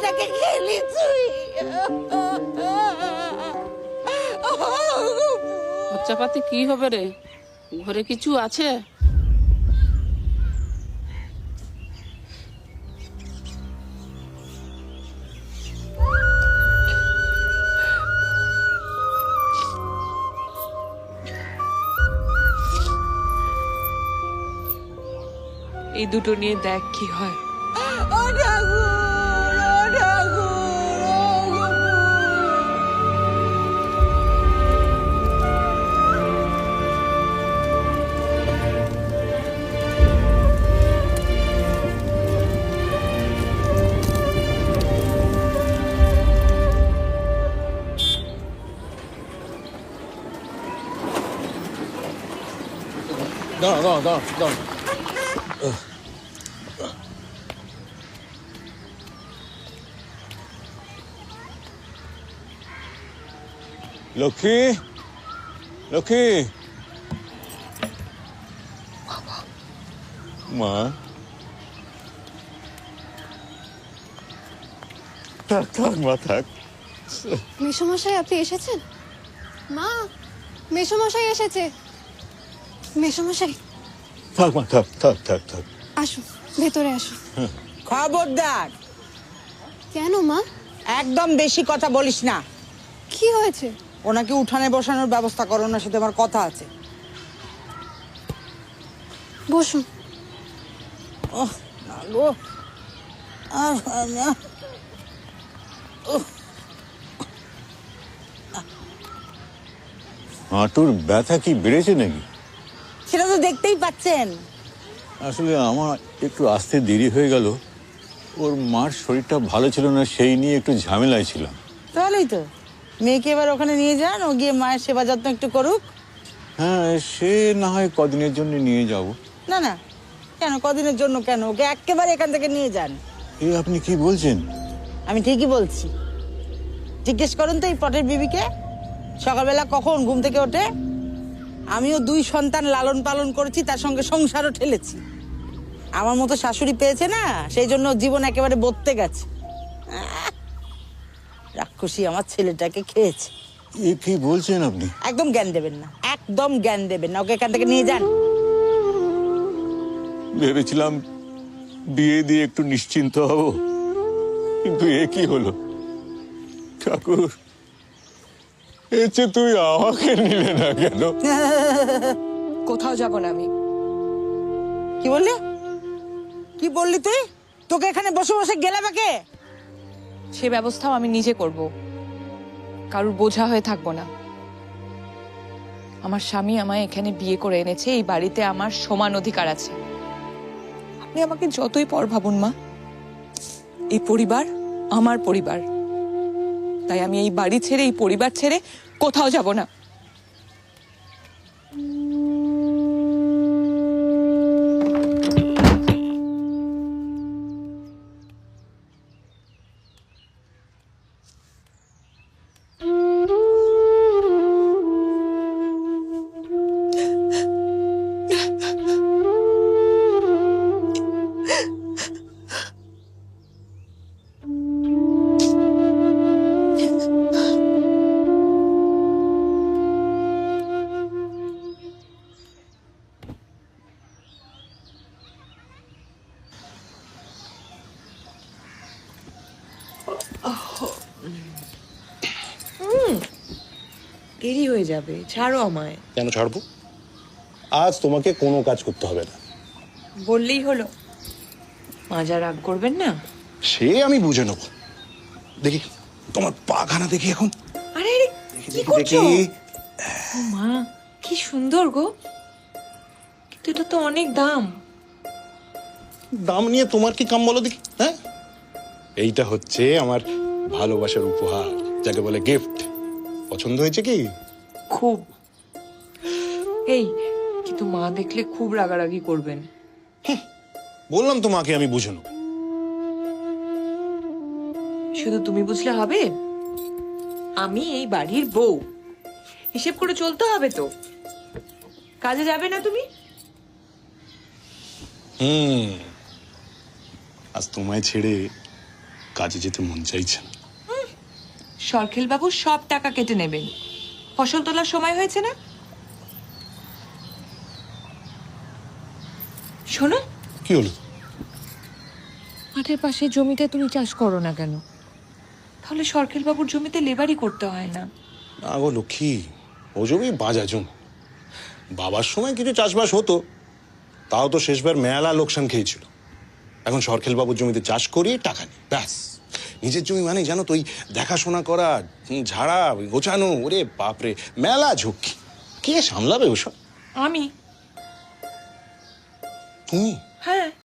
ছেলেটাকে খেলি তুই। খরচাপাতি কি হবে রে? ঘরে কিছু আছে? এই দুটো নিয়ে দেখ কি হয়। ও ঠাকুর, ও ঠাকুর, ও গো। দাঁড়া। লক্ষ্মী, লক্ষ্মী, মা, থাক মা থাক। মেসোমশাই আপনি এসেছেন? মা, মেসোমশাই এসেছে। মেসোমশাই থাক মা থাক। আসুন, ভেতরে আসুন। খবরদার, কেন মা? একদম বেশি কথা বলিস না। কি হয়েছে? ওনাকে উঠানে বসানোর ব্যবস্থা করো, ওনার সাথে আমার কথা আছে। বসুন। ওহ না গো, আর না। হাঁটুর ব্যথা কি বেড়েছে নাকি? সেটা তো দেখতেই পাচ্ছেন। আসলে আমার একটু আসতে দেরি হয়ে গেল। ওর মার শরীরটা ভালো ছিল না, সেই নিয়ে একটু ঝামেলায় ছিলাম। তাহলেই তো মেয়েকে এবার ওখানে নিয়ে যান, ও গিয়ে মায়ের সেবা যত্ন একটু করুক। হ্যাঁ, সে না হয় কদিনের জন্য নিয়ে যাব। না না, কেন কদিনের জন্য কেন? ওকে একেবারে এখান থেকে নিয়ে যান। এই আপনি কি বলছেন? আমি ঠিকই বলছি। জিজ্ঞেস করুন তো এই পটের বিবিকে, সকালবেলা কখন ঘুম থেকে ওঠে। আমিও 2 সন্তান লালন পালন করেছি, তার সঙ্গে সংসারও ঠেলেছি। আমার মতো শাশুড়ি পেয়েছে না, সেই জন্য জীবন একেবারে বদতে গেছে। রাক্ষসী আমার ছেলেটাকে খেয়েছে। এ কি বলছেন আপনি? একদম জ্ঞান দেবেন না, একদম জ্ঞান দেবেন না। ওকে এখান থেকে নিয়ে যান। ভেবেছিলাম বিয়ে দিয়ে একটু নিশ্চিন্ত হব, কিন্তু এ কি হলো? ঠাকুর, এর চেয়ে তুই আমাকে নিলে না কেন? কোথাও যাব না আমি। কি বললি? কি বললি তুই? তোকে এখানে বসে বসে গেলাবাকে? সে ব্যবস্থাও আমি নিজে করব, কারুর বোঝা হয়ে থাকবো না। আমার স্বামী আমায় এখানে বিয়ে করে এনেছে, এই বাড়িতে আমার সমান অধিকার আছে। আপনি আমাকে যতই পর ভাবুন মা, এই পরিবার আমার পরিবার। তাই আমি এই বাড়ি ছেড়ে, এই পরিবার ছেড়ে কোথাও যাব না। দেরি হয়ে যাবে, ছাড়ো আমায়। কেন ছাড়বো? আজ তোমাকে কোনো কাজ করতে হবে না। বললেই হলো। মাজা রাগ করবেন না? সে আমি বুঝে নেব। দেখি তোমার পাখানা দেখি এখন। আরে আরে, কি করছো? দেখি ও মা, কি সুন্দর গো। কিন্তু এটা তো অনেক দাম। দাম নিয়ে তোমার কি কাম বলো দেখি। হ্যাঁ, এইটা হচ্ছে আমার ভালোবাসার উপহার, যাকে বলে গিফট। পছন্দ হয়েছে কি? খুব। এই, কিন্তু মা দেখলে খুব রাগারাগি করবেন। বললাম তোমাকে আমি বুঝে নেব। শুধু তুমি বুঝলে হবে? আমি এই বাড়ির বউ, হিসেব করে চলতে হবে তো। কাজে যাবে না তুমি? আজ তোমায় ছেড়ে কাজে যেতে মন চাইছে না। সরখেল বাবু সব টাকা কেটে নেবেন। ফসল তোলার সময় হয়েছে না? শোনো, কি হলো? মাঠের পাশে জমিতে তুমি চাষ করো না কেন? তাহলে সরখেল বাবুর জমিতে লেবারই করতে হয় না। না গো লক্ষ্মী, ও জমি বাজা জমি। বাবার সময় কিছু চাষবাস হতো, তাও তো শেষবার মেলা লোকসান খেয়েছিল। এখন সরখেল বাবুর জমিতে চাষ করি, টাকা নেই, ব্যাস। নিজের জমি মানে জানো তো, ওই দেখাশোনা করা, ঝাড়া, গোছানো, ওরে বাপরে, মেলা ঝুঁকি। কে সামলাবে ওসব? আমি? তুমি? হ্যাঁ।